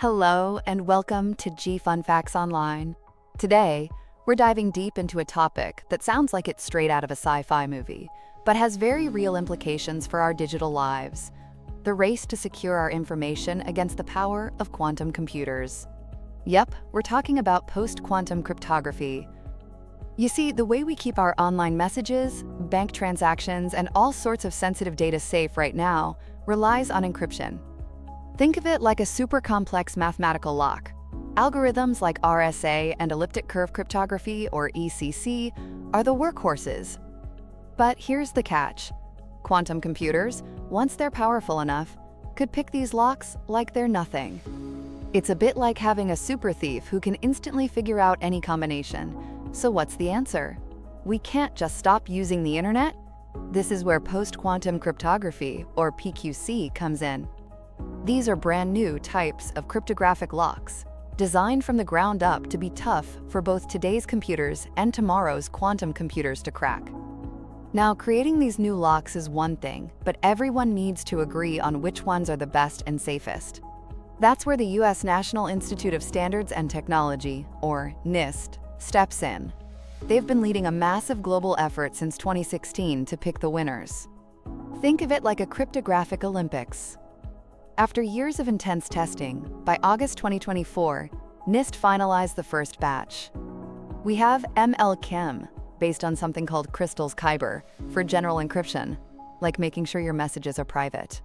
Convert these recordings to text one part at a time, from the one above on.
Hello and welcome to G Fun Facts Online. Today, we're diving deep into a topic that sounds like it's straight out of a sci-fi movie, but has very real implications for our digital lives: the race to secure our information against the power of quantum computers. Yep, we're talking about post-quantum cryptography. You see, the way we keep our online messages, bank transactions, and all sorts of sensitive data safe right now relies on encryption. Think of it like a super complex mathematical lock. Algorithms like RSA and elliptic curve cryptography, or ECC, are the workhorses. But here's the catch. Quantum computers, once they're powerful enough, could pick these locks like they're nothing. It's a bit like having a super thief who can instantly figure out any combination. So what's the answer? We can't just stop using the internet? This is where post-quantum cryptography, or PQC, comes in. These are brand new types of cryptographic locks, designed from the ground up to be tough for both today's computers and tomorrow's quantum computers to crack. Now, creating these new locks is one thing, but everyone needs to agree on which ones are the best and safest. That's where the U.S. National Institute of Standards and Technology, or NIST, steps in. They've been leading a massive global effort since 2016 to pick the winners. Think of it like a cryptographic Olympics. After years of intense testing, by August 2024, NIST finalized the first batch. We have ML-Chem, based on something called Crystal's Kyber, for general encryption, like making sure your messages are private.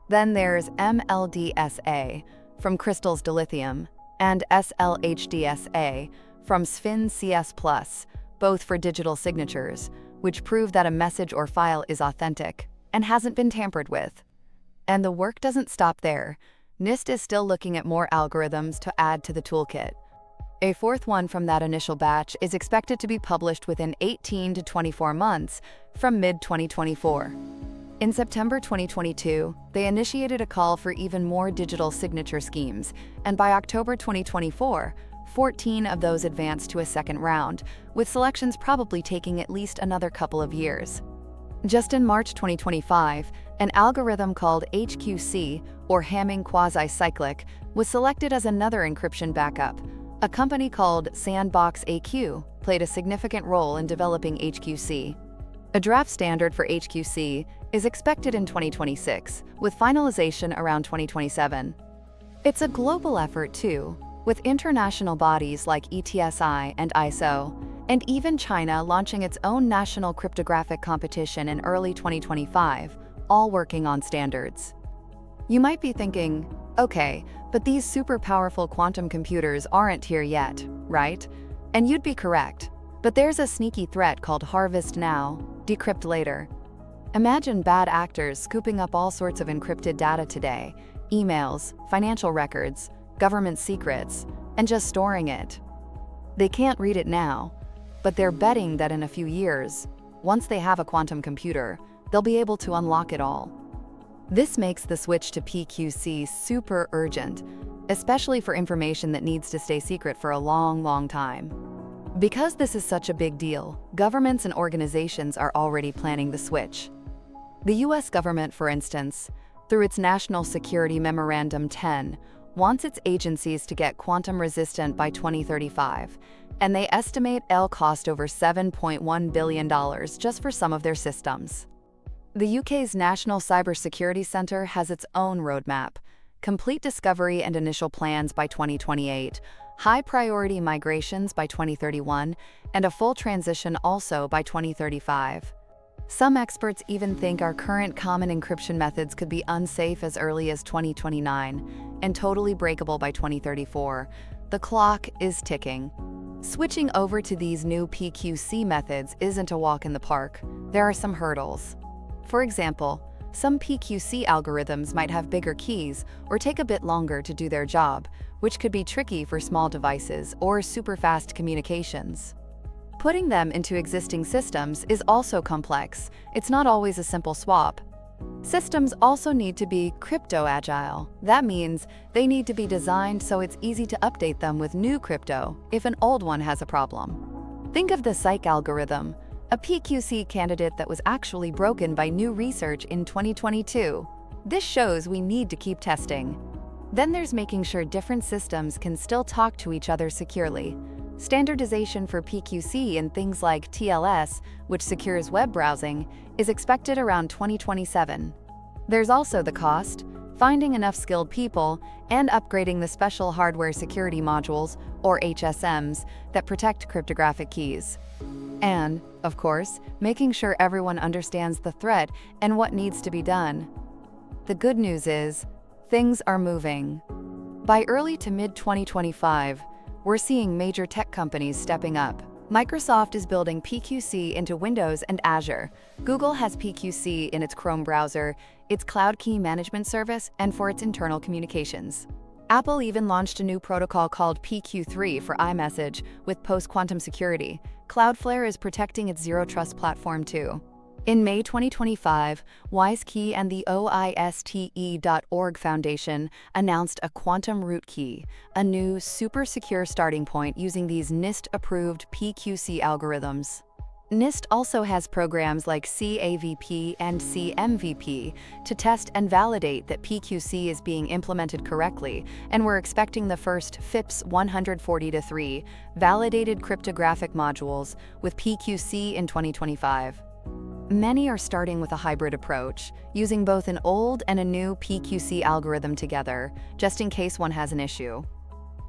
Then there's MLDSA, from Crystal's Dilithium, and SLHDSA, from Sphin CS+, both for digital signatures, which prove that a message or file is authentic and hasn't been tampered with. And the work doesn't stop there. NIST is still looking at more algorithms to add to the toolkit. A fourth one from that initial batch is expected to be published within 18 to 24 months from mid-2024. In September 2022, they initiated a call for even more digital signature schemes, and by October 2024, 14 of those advanced to a second round, with selections probably taking at least another couple of years. Just in March 2025, an algorithm called HQC, or Hamming Quasi-Cyclic, was selected as another encryption backup. A company called Sandbox AQ played a significant role in developing HQC. A draft standard for HQC is expected in 2026, with finalization around 2027. It's a global effort too, with international bodies like ETSI and ISO, and even China launching its own national cryptographic competition in early 2025, all working on standards. You might be thinking, okay, but these super powerful quantum computers aren't here yet, right? And you'd be correct. But there's a sneaky threat called harvest now, decrypt later. Imagine bad actors scooping up all sorts of encrypted data today: emails, financial records, government secrets, and just storing it. They can't read it now, but they're betting that in a few years, once they have a quantum computer, they'll be able to unlock it all. This makes the switch to PQC super urgent, especially for information that needs to stay secret for a long time. Because this is such a big deal, governments and organizations are already planning the switch. The US government, for instance, through its National Security Memorandum 10, wants its agencies to get quantum resistant by 2035, and they estimate it'll cost over $7.1 billion just for some of their systems. The UK's National Cybersecurity Centre has its own roadmap: complete discovery and initial plans by 2028, high-priority migrations by 2031, and a full transition also by 2035. Some experts even think our current common encryption methods could be unsafe as early as 2029 and totally breakable by 2034. The clock is ticking. Switching over to these new PQC methods isn't a walk in the park. There are some hurdles. For example, some PQC algorithms might have bigger keys or take a bit longer to do their job, which could be tricky for small devices or super-fast communications. Putting them into existing systems is also complex. It's not always a simple swap. Systems also need to be crypto-agile. That means they need to be designed so it's easy to update them with new crypto if an old one has a problem. Think of the Cyc algorithm, a PQC candidate that was actually broken by new research in 2022. This shows we need to keep testing. Then there's making sure different systems can still talk to each other securely. Standardization for PQC in things like TLS, which secures web browsing, is expected around 2027. There's also the cost, finding enough skilled people, and upgrading the special hardware security modules, or HSMs, that protect cryptographic keys. And, of course, making sure everyone understands the threat and what needs to be done. The good news is, things are moving. By early to mid-2025, we're seeing major tech companies stepping up. Microsoft is building PQC into Windows and Azure. Google has PQC in its Chrome browser, its cloud key management service, and for its internal communications. Apple even launched a new protocol called PQ3 for iMessage with Post-Quantum Security. Cloudflare is protecting its Zero Trust platform too. In May 2025, WiseKey and the OISTE.org Foundation announced a quantum root key, a new super secure starting point using these NIST-approved PQC algorithms. NIST also has programs like CAVP and CMVP to test and validate that PQC is being implemented correctly, and we're expecting the first FIPS 140-3 validated cryptographic modules with PQC in 2025. Many are starting with a hybrid approach, using both an old and a new PQC algorithm together, just in case one has an issue.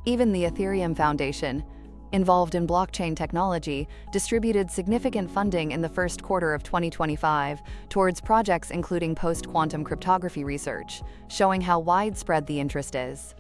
Even the Ethereum Foundation, involved in blockchain technology, distributed significant funding in the first quarter of 2025 towards projects including post-quantum cryptography research, showing how widespread the interest is.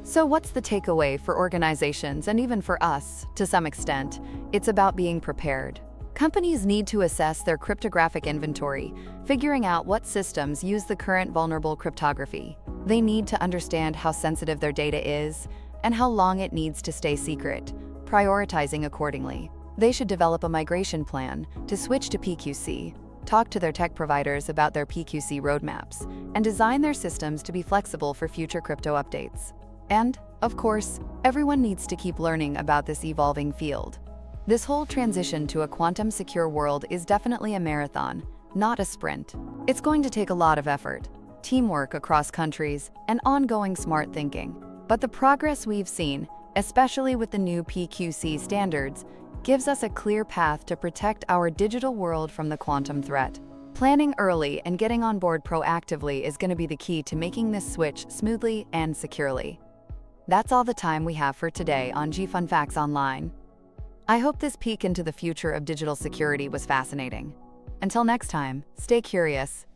So what's the takeaway for organizations and even for us, to some extent? It's about being prepared. Companies need to assess their cryptographic inventory, figuring out what systems use the current vulnerable cryptography. They need to understand how sensitive their data is and how long it needs to stay secret, prioritizing accordingly. They should develop a migration plan to switch to PQC, talk to their tech providers about their PQC roadmaps, and design their systems to be flexible for future crypto updates. And, of course, everyone needs to keep learning about this evolving field. This whole transition to a quantum-secure world is definitely a marathon, not a sprint. It's going to take a lot of effort, teamwork across countries, and ongoing smart thinking. But the progress we've seen, especially with the new PQC standards, gives us a clear path to protect our digital world from the quantum threat. Planning early and getting on board proactively is going to be the key to making this switch smoothly and securely. That's all the time we have for today on GFunFacts Online. I hope this peek into the future of digital security was fascinating. Until next time, stay curious,